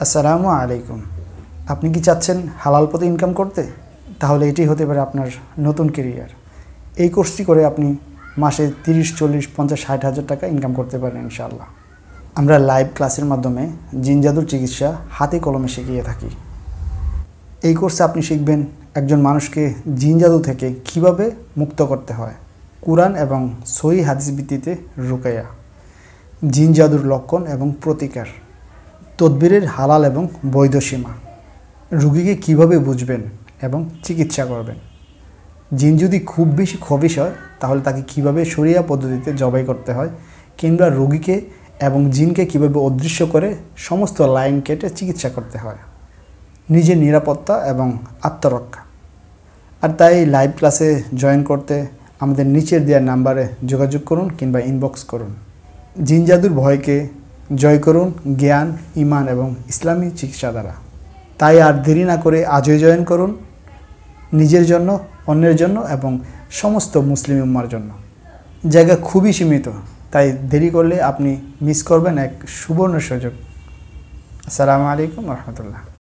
আসসালামু আলাইকুম। আপনি কি চাচ্ছেন হালাল পথে ইনকাম করতে? তাহলে এটাই হতে পারে আপনার নতুন কেরিয়ার। এই কোর্সটি করে আপনি মাসে 30, 40, 50, 60 হাজার টাকা ইনকাম করতে পারেন ইনশাআল্লাহ। আমরা লাইভ ক্লাসের মাধ্যমে জিন জাদুর চিকিৎসা হাতে কলমে শিখিয়ে থাকি। এই কোর্সে আপনি শিখবেন একজন মানুষকে জিন জাদু থেকে কীভাবে মুক্ত করতে হয়, কুরআন এবং সহিহ হাদিস ভিত্তিতে রুকায়া, জিন জাদুর লক্ষণ এবং প্রতিকার, তদবিরের হালাল এবং বৈধ সীমা, রুগীকে কীভাবে বুঝবেন এবং চিকিৎসা করবেন। জিন যদি খুব বেশি খবিশ হয় তাহলে তাকে কীভাবে শরিয়া পদ্ধতিতে জবাই করতে হয়, কিংবা রোগীকে এবং জিনকে কীভাবে অদৃশ্য করে সমস্ত লাইন কেটে চিকিৎসা করতে হয়, নিজের নিরাপত্তা এবং আত্মরক্ষা। আর তাই লাইভ ক্লাসে জয়েন করতে আমাদের নিচের দেওয়া নাম্বারে যোগাযোগ করুন কিংবা ইনবক্স করুন। জিন জাদুর ভয়কে জয় করুন জ্ঞান, ঈমান এবং ইসলামী চিকিৎসা দ্বারা। তাই আর দেরি না করে আজই জয়েন করুন, নিজের জন্য, অন্যের জন্য এবং সমস্ত মুসলিম উম্মার জন্য। জায়গা খুবই সীমিত, তাই দেরি করলে আপনি মিস করবেন এক সুবর্ণ সুযোগ। আসসালামু আলাইকুম রহমতুল্লাহ।